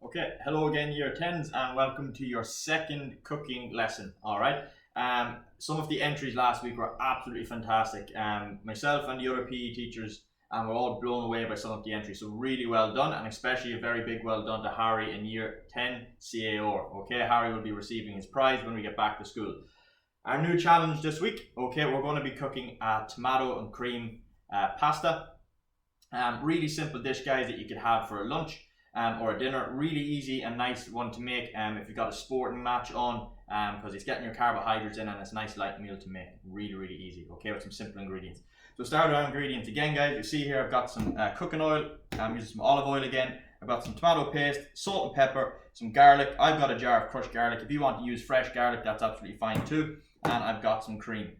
Okay, hello again, year 10s, and welcome to your second cooking lesson. All right. Some of the entries last week were absolutely fantastic. Myself and the other PE teachers were all blown away by some of the entries. So really well done, and especially a very big well done to Harry in year 10 CAO. Okay, Harry will be receiving his prize when we get back to school. Our new challenge this week. Okay, we're going to be cooking a tomato and cream pasta. Really simple dish, guys, that you could have for a lunch or a dinner. Really easy and nice one to make if you've got a sporting match on, because it's getting your carbohydrates in and it's a nice light meal to make. Really easy. Okay, with some simple ingredients. So start with our ingredients again, guys. You see here I've got some cooking oil. I'm using some olive oil again. I've got some tomato paste, salt and pepper, some garlic. I've got a jar of crushed garlic. If you want to use fresh garlic, that's absolutely fine too. And I've got some cream.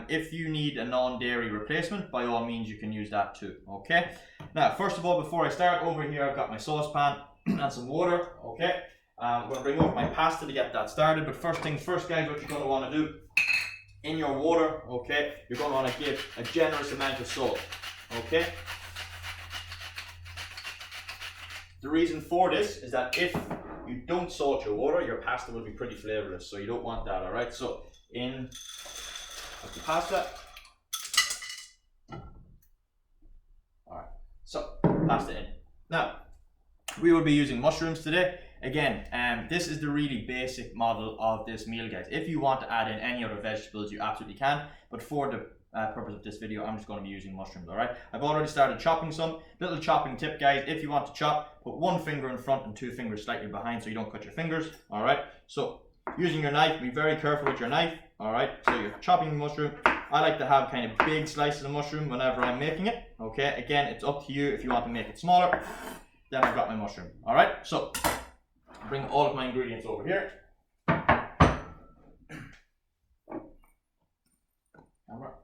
If you need a non-dairy replacement, by all means you can use that too. Okay, now first of all, before I start, over here I've got my saucepan and some water. Okay, I'm going to bring over my pasta to get that started, but first things first, guys, what you're going to want to do in your water, okay, you're going to want to give a generous amount of salt. Okay, the reason for this is that if you don't salt your water, your pasta will be pretty flavorless, so you don't want that. All right, so in the pasta. Alright, so pasta in. Now, we will be using mushrooms today. Again, this is the really basic model of this meal, guys. If you want to add in any other vegetables, you absolutely can. But for the purpose of this video, I'm just going to be using mushrooms, alright? I've already started chopping some. Little chopping tip, guys. If you want to chop, put one finger in front and two fingers slightly behind so you don't cut your fingers, alright? So, using your knife, be very careful with your knife. Alright, so you're chopping the mushroom. I like to have kind of big slices of mushroom whenever I'm making it. Okay, again, it's up to you if you want to make it smaller. Then I've got my mushroom. Alright, so bring all of my ingredients over here. Alright,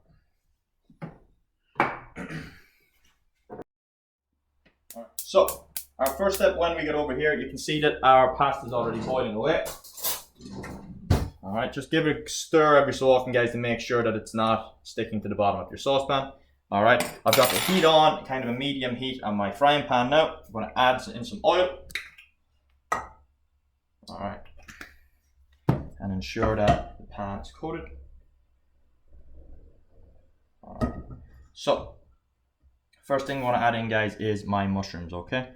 so our first step, when we get over here, you can see that our pasta is already boiling away. Alright, just give it a stir every so often, guys, to make sure that it's not sticking to the bottom of your saucepan. Alright, I've got the heat on, kind of a medium heat on my frying pan now. I'm going to add in some oil. Alright, and ensure that the pan is coated. Alright, so first thing I want to add in, guys, is my mushrooms, okay?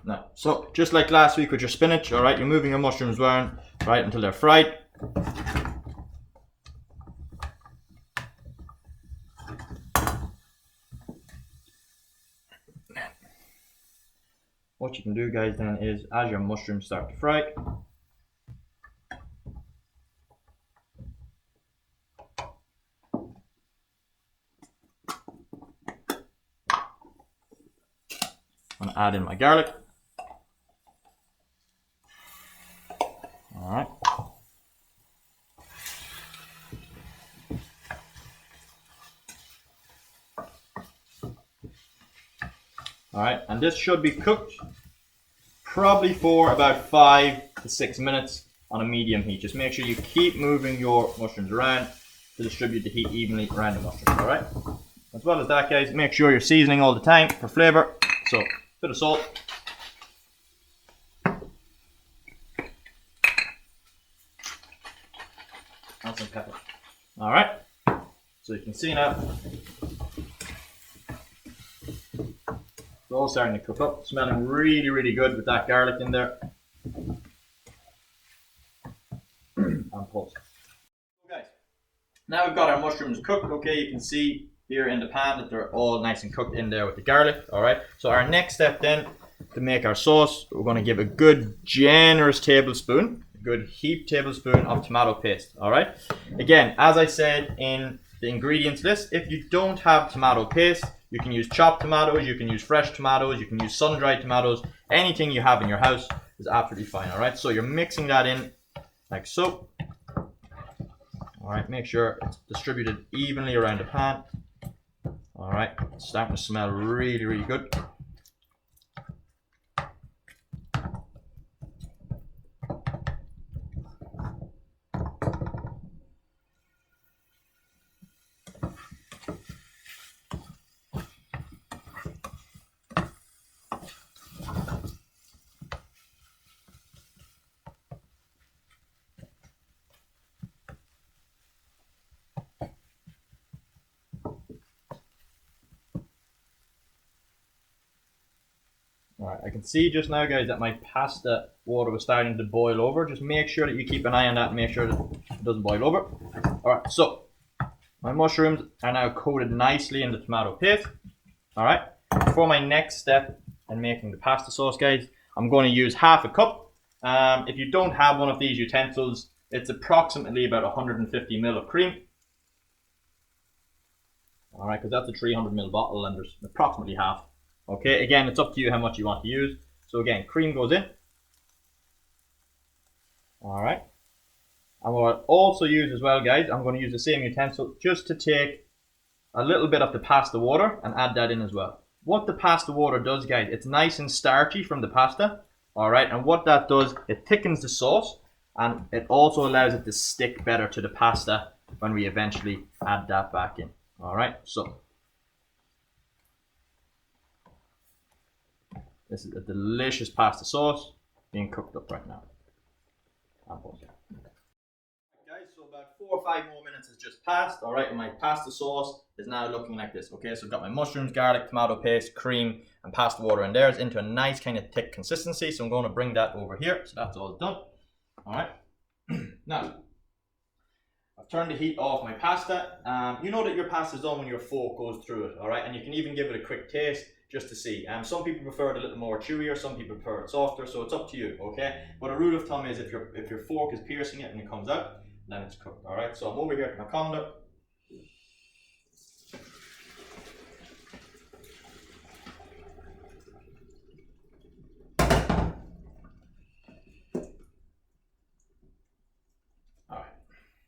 Now, so just like last week with your spinach, all right, you're moving your mushrooms around, right, until they're fried. What you can do, guys, then is as your mushrooms start to fry, I'm going to add in my garlic. Alright. Alright, and this should be cooked probably for about 5 to 6 minutes on a medium heat. Just make sure you keep moving your mushrooms around to distribute the heat evenly around the mushrooms, alright? As well as that, guys, make sure you're seasoning all the time for flavor. So, a bit of salt. And some pepper. Alright, so you can see now it's all starting to cook up, smelling really good with that garlic in there. And pulse. So guys, now we've got our mushrooms cooked. Okay, you can see here in the pan that they're all nice and cooked in there with the garlic. Alright, so our next step then to make our sauce, we're going to give a good generous tablespoon, a good heaped tablespoon of tomato paste. Alright, again, as I said in the ingredients list, if you don't have tomato paste, you can use chopped tomatoes, you can use fresh tomatoes, you can use sun-dried tomatoes. Anything you have in your house is absolutely fine. Alright, so you're mixing that in like so. Alright, make sure it's distributed evenly around the pan. Alright, it's starting to smell really good. I can see just now, guys, that my pasta water was starting to boil over. Just make sure that you keep an eye on that and make sure that it doesn't boil over. All right, so my mushrooms are now coated nicely in the tomato paste. All right, for my next step in making the pasta sauce, guys, I'm going to use half a cup. If you don't have one of these utensils, it's approximately about 150 ml of cream. All right, because that's a 300 ml bottle and there's approximately half. Okay, again, it's up to you how much you want to use. So again, cream goes in. All right. And what I'll also use as well, guys, I'm going to use the same utensil just to take a little bit of the pasta water and add that in as well. What the pasta water does, guys, it's nice and starchy from the pasta. All right, and what that does, it thickens the sauce and it also allows it to stick better to the pasta when we eventually add that back in. All right, so this is a delicious pasta sauce being cooked up right now. Guys, so about 4 or 5 more minutes has just passed. All right, and my pasta sauce is now looking like this. Okay, so I've got my mushrooms, garlic, tomato paste, cream, and pasta water in there. It's into a nice kind of thick consistency. So I'm going to bring that over here. So that's all done. All right. Now, I've turned the heat off my pasta. You know that your pasta is done when your fork goes through it. All right, and you can even give it a quick taste just to see. Some people prefer it a little more chewier. Some people prefer it softer. So it's up to you. Okay. But a rule of thumb is if your fork is piercing it and it comes out, then it's cooked. All right, so I'm over here at my colander. All right,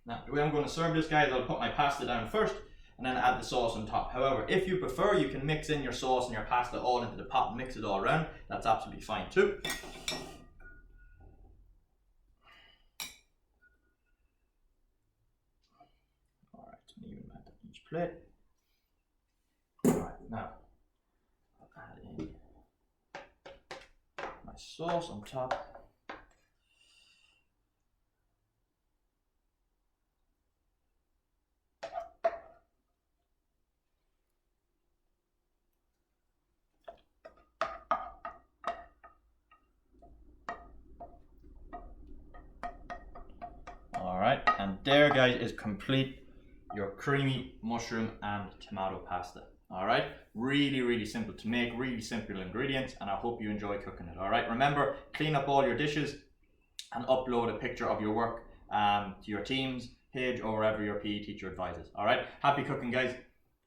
now the way I'm going to serve this, guys, I'll put my pasta down first and then add the sauce on top. However, if you prefer, you can mix in your sauce and your pasta all into the pot and mix it all around. That's absolutely fine too. Plate. Alright, now I'll add in my sauce on top. Alright, and there, guys, is complete your creamy mushroom and tomato pasta. All right, really simple to make, really simple ingredients, and I hope you enjoy cooking it. All right, remember, clean up all your dishes and upload a picture of your work to your Teams page or wherever your PE teacher advises. All right, happy cooking, guys.